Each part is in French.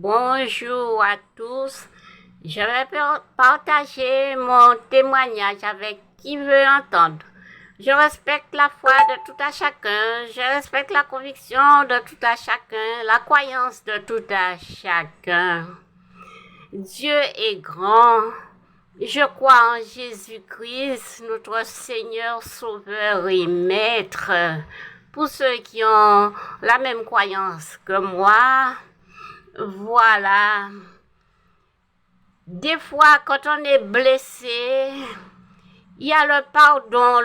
Bonjour à tous. Je vais partager mon témoignage avec qui veut entendre. Je respecte la foi de tout à chacun. Je respecte la conviction de tout à chacun, la croyance de tout à chacun. Dieu est grand. Je crois en Jésus-Christ, notre Seigneur, Sauveur et Maître. Pour ceux qui ont la même croyance que moi, voilà. Des fois, quand on est blessé, il y a le pardon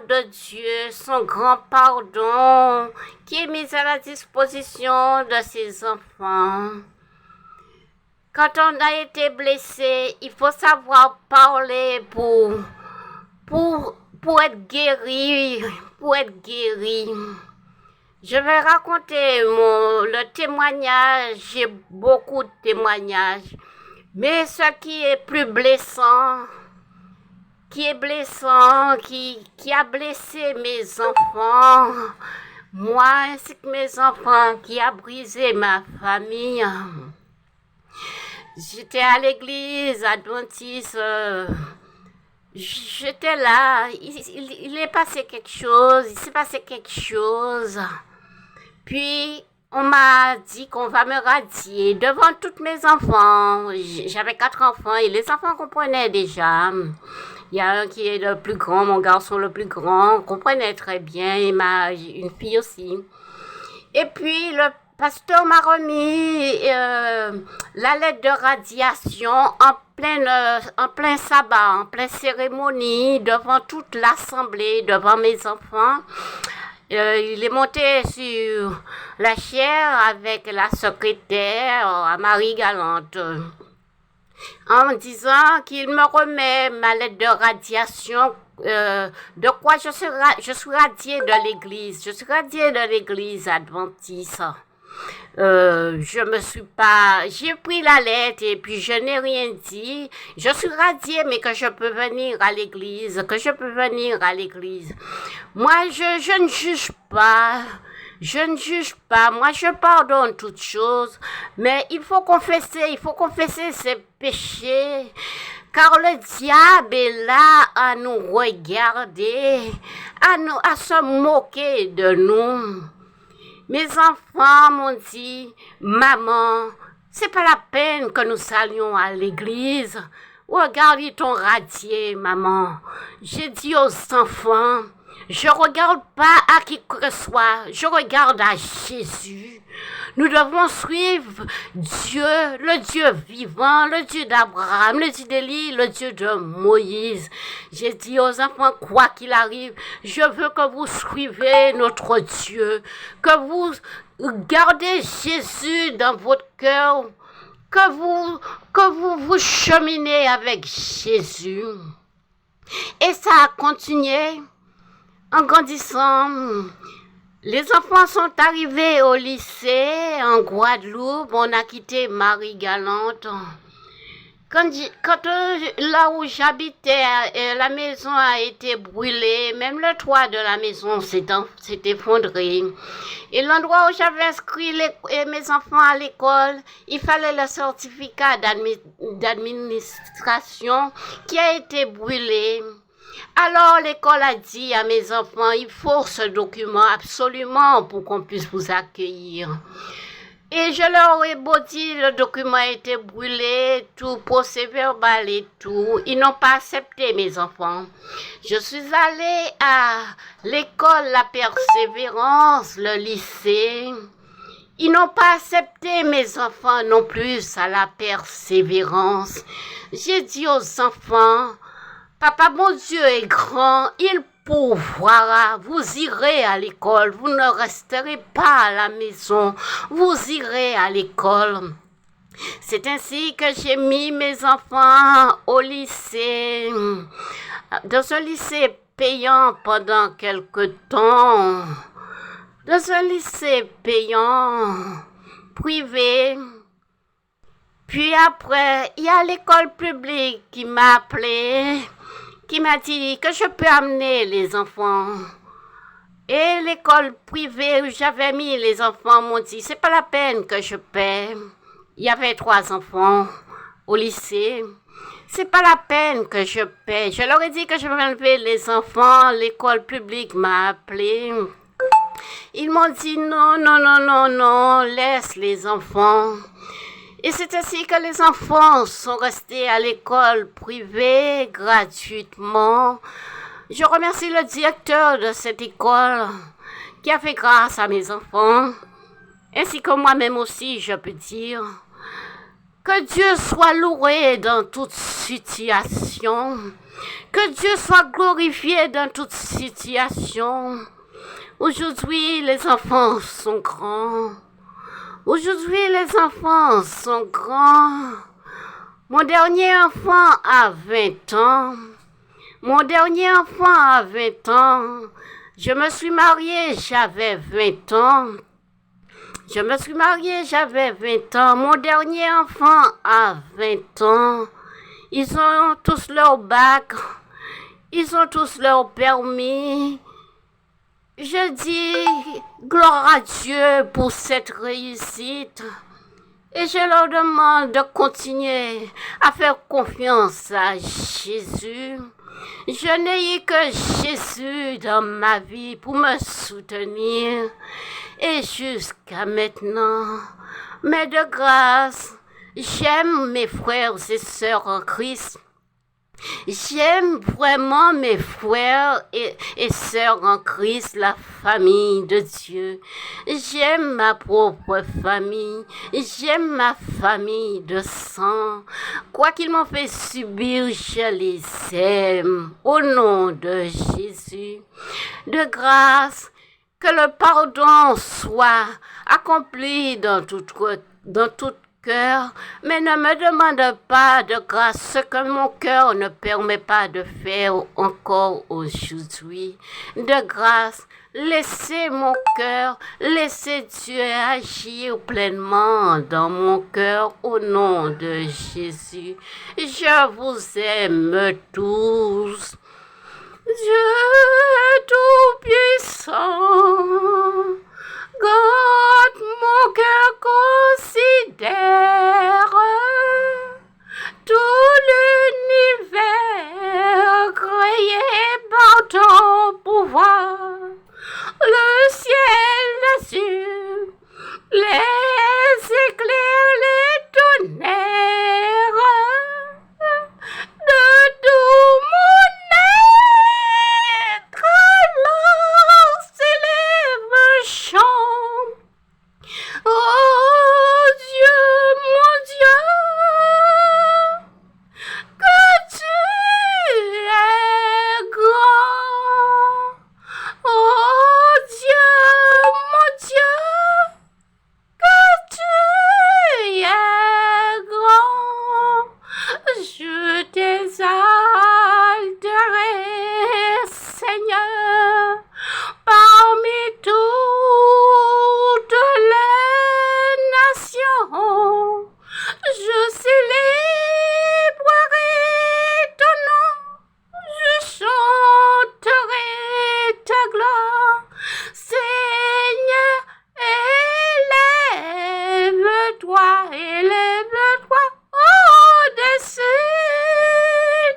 de Dieu, son grand pardon qui est mis à la disposition de ses enfants. Quand on a été blessé, il faut savoir parler pour être guéri, Je vais raconter le témoignage, j'ai beaucoup de témoignages, mais ce qui est plus blessant, qui a blessé mes enfants, moi ainsi que mes enfants, qui a brisé ma famille. J'étais à l'église adventiste, j'étais là, il s'est passé quelque chose. Puis, on m'a dit qu'on va me radier devant tous mes enfants. J'avais 4 enfants et les enfants comprenaient déjà. Il y a un qui est le plus grand, mon garçon le plus grand, comprenait très bien, et une fille aussi. Et puis, le pasteur m'a remis la lettre de radiation en plein sabbat, en pleine cérémonie, devant toute l'assemblée, devant mes enfants. Il est monté sur la chaire avec la secrétaire, Marie Galante, en me disant qu'il me remet ma lettre de radiation, de quoi je suis radiée de l'église. Je suis radiée de l'église adventiste. J'ai pris la lettre et puis je n'ai rien dit. Je suis radiée, mais que je peux venir à l'église, Moi, je ne juge pas. Moi, je pardonne toutes choses. Mais il faut confesser ses péchés. Car le diable est là à nous regarder, à se moquer de nous. Mes enfants m'ont dit, maman, c'est pas la peine que nous allions à l'église. Regarde, ils t'ont radié, maman. J'ai dit aux enfants, je regarde pas à qui que ce soit, je regarde à Jésus. Nous devons suivre Dieu, le Dieu vivant, le Dieu d'Abraham, le Dieu d'Élie, le Dieu de Moïse. J'ai dit aux enfants, quoi qu'il arrive, je veux que vous suivez notre Dieu, que vous gardez Jésus dans votre cœur, que vous cheminez avec Jésus. Et ça a continué en grandissant. Les enfants sont arrivés au lycée en Guadeloupe. On a quitté Marie Galante. Quand là où j'habitais, la maison a été brûlée. Même le toit de la maison s'est effondré. Et l'endroit où j'avais inscrit mes enfants à l'école, il fallait le certificat d'administration qui a été brûlé. Alors l'école a dit à mes enfants, il faut ce document absolument pour qu'on puisse vous accueillir. Et je leur ai beau dire, le document a été brûlé, tout procès-verbal et tout. Ils n'ont pas accepté, mes enfants. Je suis allée à l'école La Persévérance, le lycée. Ils n'ont pas accepté, mes enfants non plus, à La Persévérance. J'ai dit aux enfants, papa, mon Dieu est grand, il pourvoira, vous irez à l'école, vous ne resterez pas à la maison, vous irez à l'école. C'est ainsi que j'ai mis mes enfants au lycée, dans un lycée payant pendant quelque temps, dans un lycée payant, privé. Puis après, il y a l'école publique qui m'a appelé, qui m'a dit que je peux amener les enfants. Et l'école privée où j'avais mis les enfants m'ont dit, c'est pas la peine que je paie. Il y avait 3 enfants au lycée. C'est pas la peine que je paie. Je leur ai dit que je vais enlever les enfants. L'école publique m'a appelé. Ils m'ont dit non, non, non, non, non, laisse les enfants. Et c'est ainsi que les enfants sont restés à l'école privée gratuitement. Je remercie le directeur de cette école qui a fait grâce à mes enfants, ainsi que moi-même aussi, je peux dire. Que Dieu soit loué dans toute situation. Que Dieu soit glorifié dans toute situation. Aujourd'hui, les enfants sont grands. Aujourd'hui, les enfants sont grands. Mon dernier enfant a 20 ans. Mon dernier enfant a 20 ans. Je me suis mariée, j'avais 20 ans. Je me suis mariée, j'avais 20 ans. Mon dernier enfant a 20 ans. Ils ont tous leur bac. Ils ont tous leur permis. Je dis gloire à Dieu pour cette réussite. Et je leur demande de continuer à faire confiance à Jésus. Je n'ai eu que Jésus dans ma vie pour me soutenir. Et jusqu'à maintenant, mais de grâce, j'aime mes frères et sœurs en Christ. J'aime vraiment mes frères et sœurs en Christ, la famille de Dieu. J'aime ma propre famille. J'aime ma famille de sang. Quoi qu'ils m'ont fait subir, je les aime. Au nom de Jésus. De grâce, que le pardon soit accompli dans tout cœur, mais ne me demande pas de grâce ce que mon cœur ne permet pas de faire encore aujourd'hui. De grâce, laissez mon cœur, laissez Dieu agir pleinement dans mon cœur au nom de Jésus. Je vous aime tous. Dieu Tout-Puissant, quand mon cœur considère tout l'univers créé par ton pouvoir, le ciel, l'azur, les éclairs, les tonnerres, de tout mon être, alors s'élève un chant. Oh Dieu, mon Dieu, que tu es grand. Oh Dieu, mon Dieu, que tu es grand. Je t'exalterai, Seigneur, parmi toutes les nations. Je célébrerai ton nom, je chanterai ta gloire. Seigneur, élève-toi au-dessus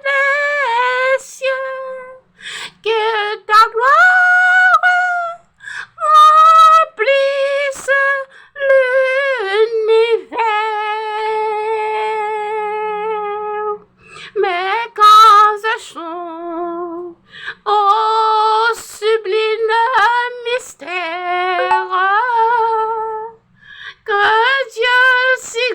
des cieux, que ta gloire remplisse l'univers. Mes grands sont ô sublime mystère, que Dieu si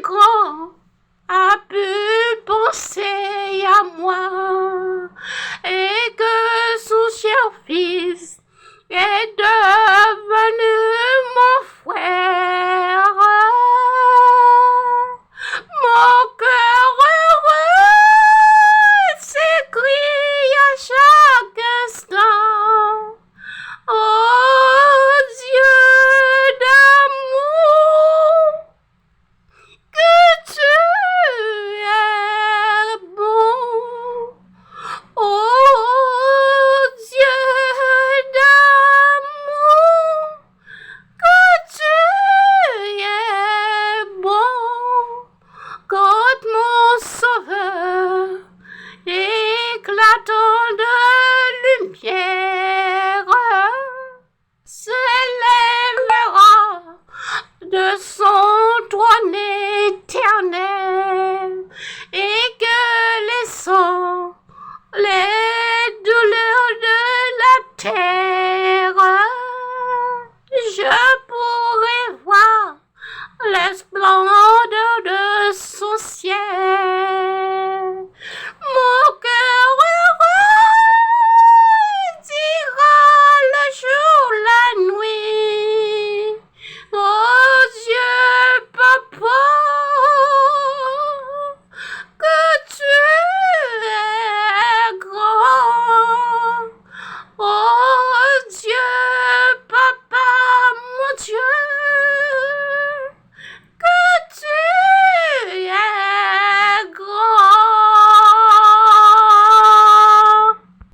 plan